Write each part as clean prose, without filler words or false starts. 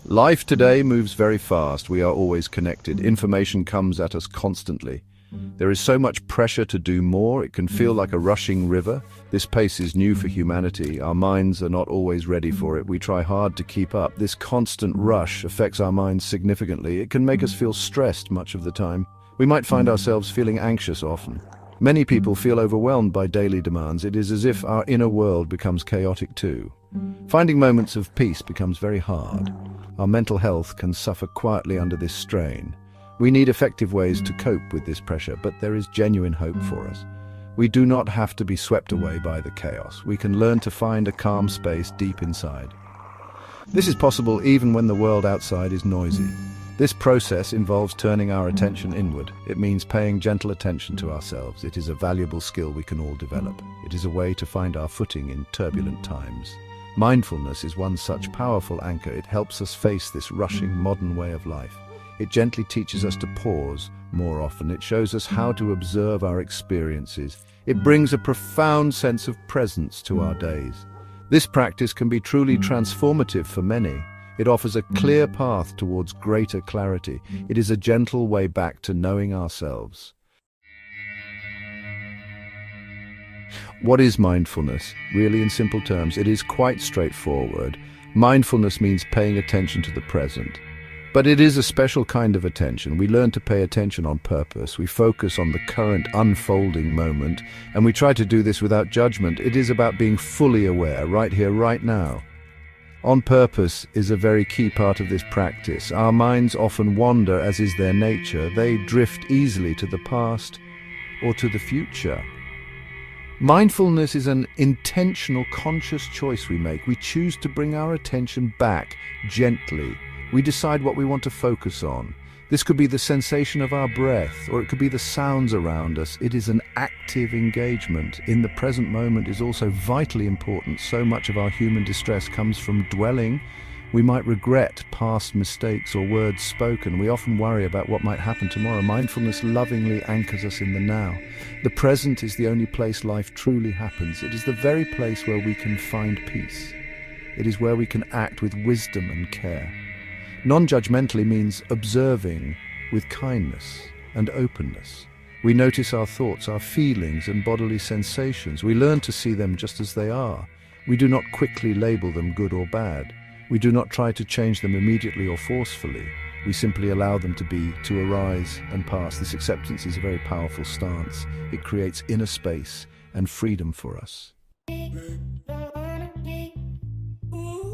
Life today moves very fast. We are always connected. Information comes at us constantly. There is so much pressure to do more. It can feel like a rushing river. This pace is new for humanity. Our minds are not always ready for it. We try hard to keep up. This constant rush affects our minds significantly. It can make us feel stressed much of the time. We might find ourselves feeling anxious often. Many people feel overwhelmed by daily demands. It is as if our inner world becomes chaotic too. Finding moments of peace becomes very hard. Our mental health can suffer quietly under this strain. We need effective ways to cope with this pressure, but there is genuine hope for us. We do not have to be swept away by the chaos. We can learn to find a calm space deep inside. This is possible even when the world outside is noisy. This process involves turning our attention inward. It means paying gentle attention to ourselves. It is a valuable skill we can all develop. It is a way to find our footing in turbulent times. Mindfulness is one such powerful anchor. It helps us face this rushing modern way of life. It gently teaches us to pause more often. It shows us how to observe our experiences. It brings a profound sense of presence to our days. This practice can be truly transformative for many. It offers a clear path towards greater clarity. It is a gentle way back to knowing ourselves. What is mindfulness? Really, in simple terms, it is quite straightforward. Mindfulness means paying attention to the present. But it is a special kind of attention. We learn to pay attention on purpose. We focus on the current unfolding moment, and we try to do this without judgment. It is about being fully aware, right here, right now. On purpose is a very key part of this practice. Our minds often wander, as is their nature. They drift easily to the past or to the future. Mindfulness is an intentional, conscious choice we make. We choose to bring our attention back gently. We decide what we want to focus on. This could be the sensation of our breath, or it could be the sounds around us. It is an active engagement. In the present moment is also vitally important. So much of our human distress comes from dwelling. We might regret past mistakes or words spoken. We often worry about what might happen tomorrow. Mindfulness lovingly anchors us in the now. The present is the only place life truly happens. It is the very place where we can find peace. It is where we can act with wisdom and care. Non-judgmentally means observing with kindness and openness. We notice our thoughts, our feelings and bodily sensations. We learn to see them just as they are. We do not quickly label them good or bad. We do not try to change them immediately or forcefully. We simply allow them to be, to arise and pass. This acceptance is a very powerful stance. It creates inner space and freedom for us.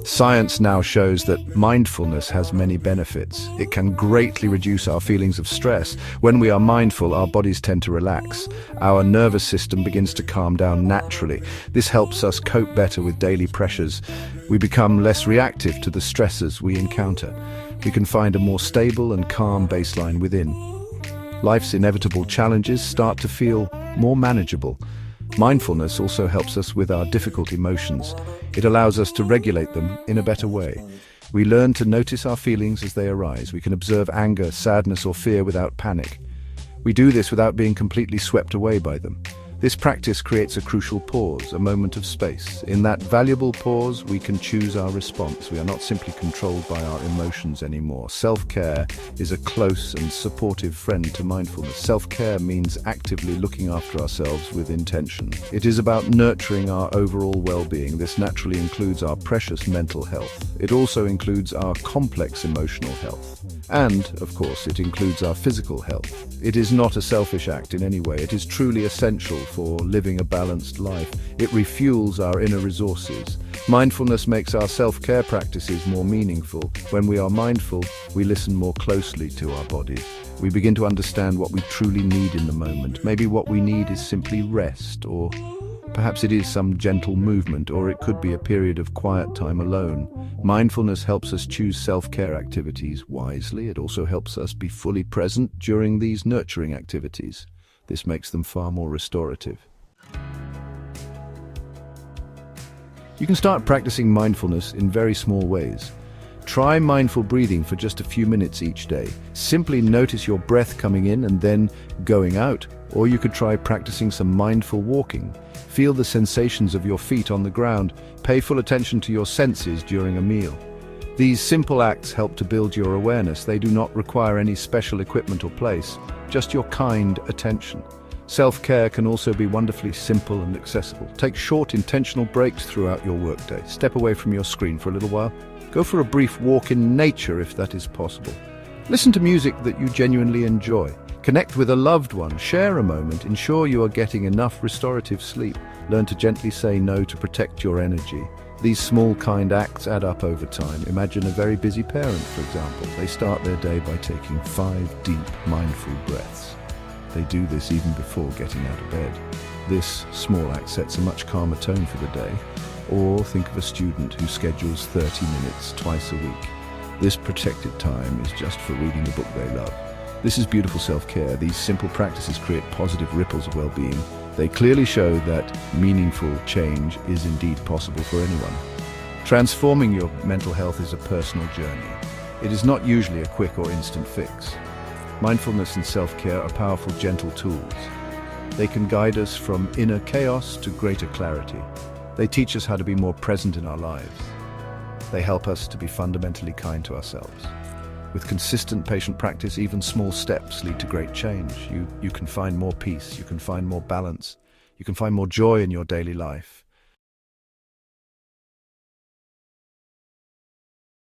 Science now shows that mindfulness has many benefits. It can greatly reduce our feelings of stress. When we are mindful, our bodies tend to relax. Our nervous system begins to calm down naturally. This helps us cope better with daily pressures. We become less reactive to the stresses we encounter. We can find a more stable and calm baseline within. Life's inevitable challenges start to feel more manageable. Mindfulness also helps us with our difficult emotions. It allows us to regulate them in a better way. We learn to notice our feelings as they arise. We can observe anger, sadness, or fear without panic. We do this without being completely swept away by them. This practice creates a crucial pause, a moment of space. In that valuable pause, we can choose our response. We are not simply controlled by our emotions anymore. Self-care is a close and supportive friend to mindfulness. Self-care means actively looking after ourselves with intention. It is about nurturing our overall well-being. This naturally includes our precious mental health. It also includes our complex emotional health. And, of course, it includes our physical health. It is not a selfish act in any way. It is truly essential for living a balanced life. It refuels our inner resources. Mindfulness makes our self-care practices more meaningful. When we are mindful, we listen more closely to our bodies. We begin to understand what we truly need in the moment. Maybe what we need is simply rest, or perhaps it is some gentle movement, or it could be a period of quiet time alone. Mindfulness helps us choose self-care activities wisely. It also helps us be fully present during these nurturing activities. This makes them far more restorative. You can start practicing mindfulness in very small ways. Try mindful breathing for just a few minutes each day. Simply notice your breath coming in and then going out. Or you could try practicing some mindful walking. Feel the sensations of your feet on the ground. Pay full attention to your senses during a meal. These simple acts help to build your awareness. They do not require any special equipment or place, just your kind attention. Self-care can also be wonderfully simple and accessible. Take short, intentional breaks throughout your workday. Step away from your screen for a little while. Go for a brief walk in nature if that is possible. Listen to music that you genuinely enjoy. Connect with a loved one. Share a moment. Ensure you are getting enough restorative sleep. Learn to gently say no to protect your energy. These small, kind acts add up over time. Imagine a very busy parent, for example. They start their day by taking 5 deep, mindful breaths. They do this even before getting out of bed. This small act sets a much calmer tone for the day. Or think of a student who schedules 30 minutes twice a week. This protected time is just for reading a book they love. This is beautiful self-care. These simple practices create positive ripples of well-being. They clearly show that meaningful change is indeed possible for anyone. Transforming your mental health is a personal journey. It is not usually a quick or instant fix. Mindfulness and self-care are powerful, gentle tools. They can guide us from inner chaos to greater clarity. They teach us how to be more present in our lives. They help us to be fundamentally kind to ourselves. With consistent patient practice, even small steps lead to great change. You can find more peace, you can find more balance, you can find more joy in your daily life.